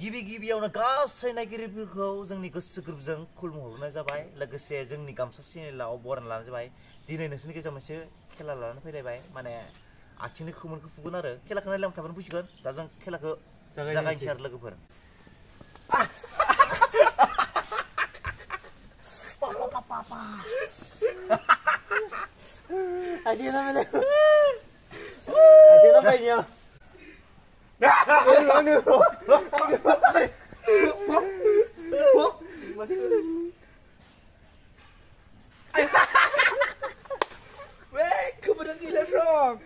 गिबियावनो गासै नायगिरिफोरखौ जोंनि गोसो गोरबोजों खुलुमहरनाय जाबाय लोगोसे जोंनि गामसा चेनेलाव बरायना लानाय जाबाय दिनै नोंसोरनि गेजेराव मोनसे खेला लानानै फैलायबाय माने आथिंनि खोमोनखौ फुगोन आरो खेलाखौ नायलांबाय थाबानो बुजिगोन दा जों खेलाखौ जागायनोसै आरो लोगोफोर Adik nama dia. Adik nama dia. Weh, kebetulan gila dong.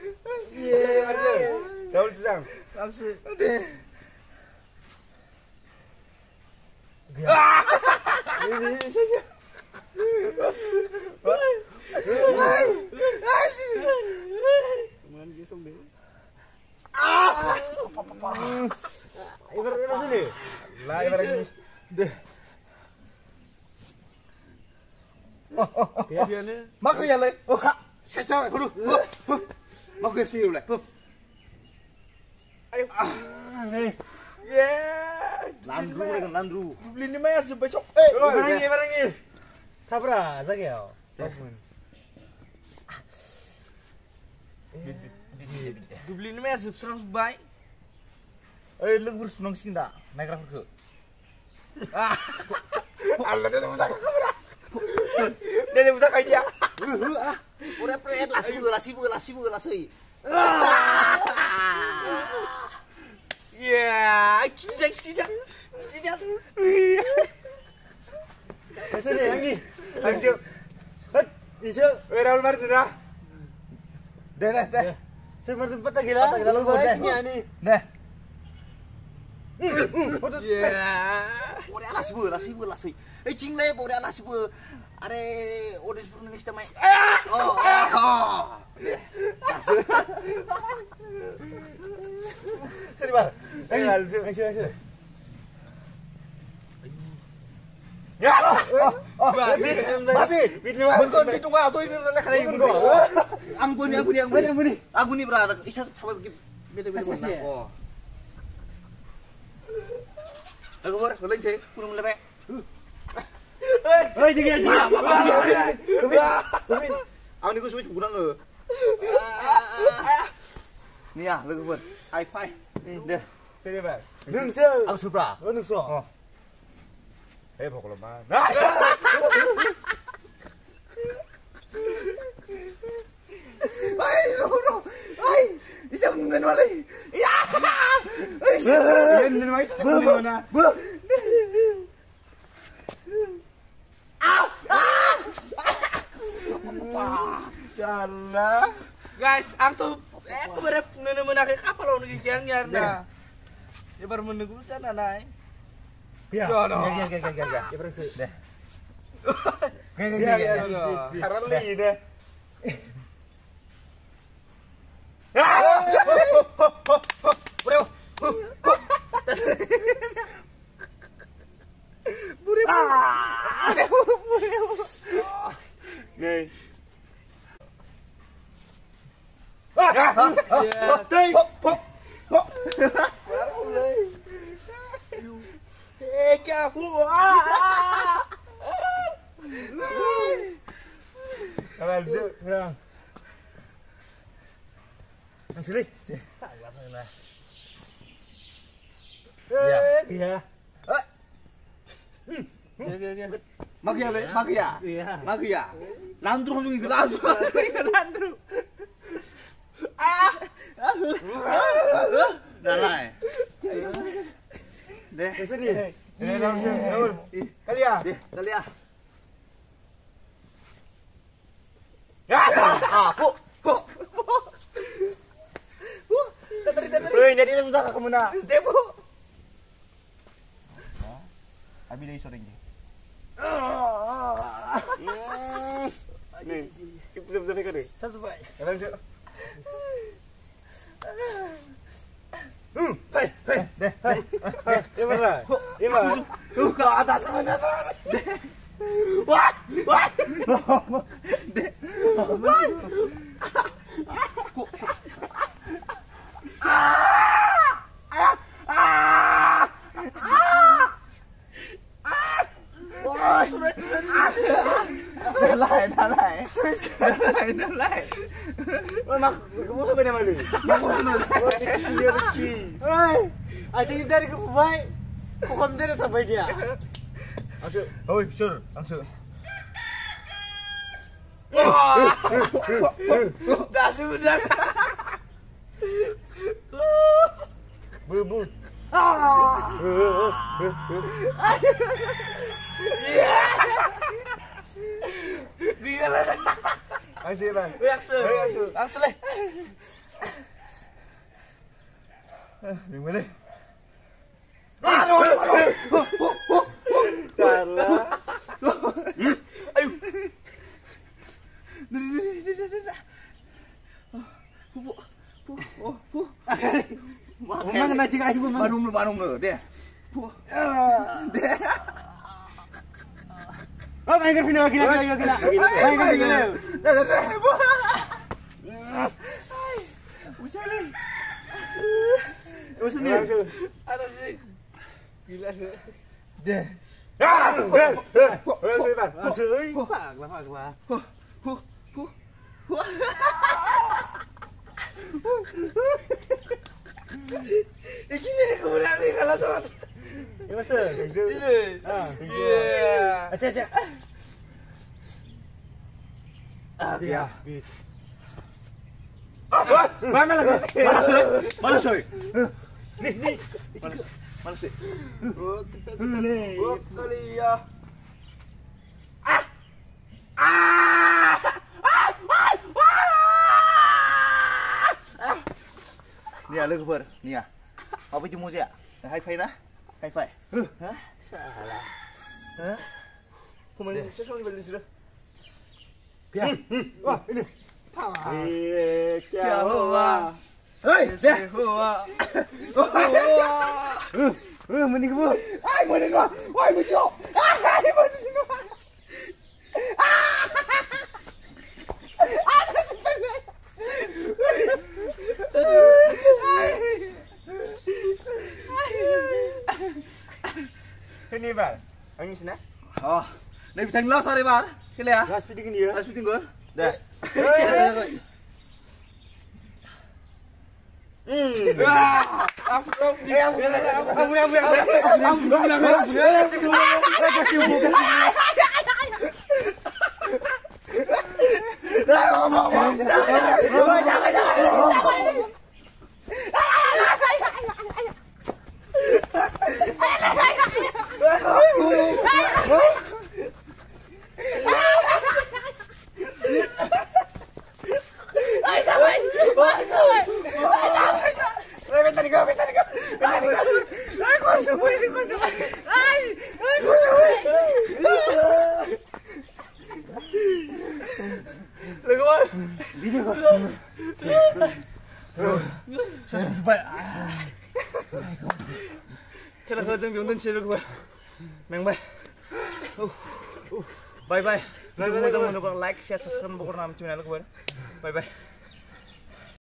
Iya, ada. Daun sedang. Langsung. Ini saja. Kemana dia sombong? Ibarat sini. Lah, ibarat ini. Deh. Dia ni. Mak ya le oh kak saya cakap dulu mak ya sih le Ayo. Yeah. Landru Beli ni maya sampai cok. Barang ni. Kabra, zakio. Beli ni maya serang sebaik. lu harus nong sih ndak naik rafa Allah dia sama sakit kamera. Dia bisa kayak dia. udah pret lasi Ya, tidak. Sini lagi. Lanjut. Bisa. Beral mar tu dah. deh Saya bertempat lagi lah. Baiknya ni. deh Ya. lasi cing le udah lasi are udah sebelum next time Sini bar. Lanjut. ya Babit. Bukan itu nggak tuh ini lek ada yang ampuni berada isa beda oh lagu hore lain sih kurang lebih Hei, jangan. Aku ni gue kurang le nih ya lagu hore high five deh Sini bar. Nungso. aku supra Nungso. Pokok lemah. Bisa mungkin wale ya Ini mai sebelum mana? Jalan Guys, aku berap menak kapal lo ngi kiang nyarna. Ya bar menunggu sana nai. Ya. Gak. Ya berarti. Deh. Karena li deh. Nih. Lanjut, berang. Sini. Iya. Magia. Landru juga landru. Dalai. Deh. Sini. Ini langsung. Kali ya. Kali ya. Jadi susah ke mana? Debo. Abi lagi sore ni. Nih, bisa fikir deh. Satu baik. Lanjut. Deh. Ini mana? Ini mana? Ke atas mana? Wah. Deh. Nalai. Mak, kamu sampai nama lu. Sini Ricci. Oi, aja dari ke Dubai. Kok kamu dari sampai dia? Masuk. Oi, sur, langsung. Dah sudah. Berebut. Dia lah. Masih bang. Langsung leh. Gimana? Salah. Ayo. Memang kena cik aja memang. Barung lu, dia. Oh, main ke final gila. Main ke final. Usah ni. Ada sini. Gila sih. Dia. Lah. Ini ni kemudian ni kalau soal. Ini. Iya. Aja. Dia. Mana sih? Ni. Mana sih? Kali ya. Nia लोगोफोर Nia. Apa cuma sih? Hai fai nah. Hai fai. Salah. Kemudian sesuatu balik sudah. Ya. Wah, ini. क्या हुआ? Hei, dia. हुआ? Mending bu. Ai, mana gua? Woi, muncul. Ai, mana sih gua? Ini bar. Angin sana. Oh, này bị thành lo sao đây bạn? Cái này à? Gas piting dia. Gas piting gua. Dah. Thế là hơi dương biếng đơn chia được các bạn. Mèng bay. Bye bye. Video mau like, share, subscribe, bukan nama channel các bạn. Bye bye.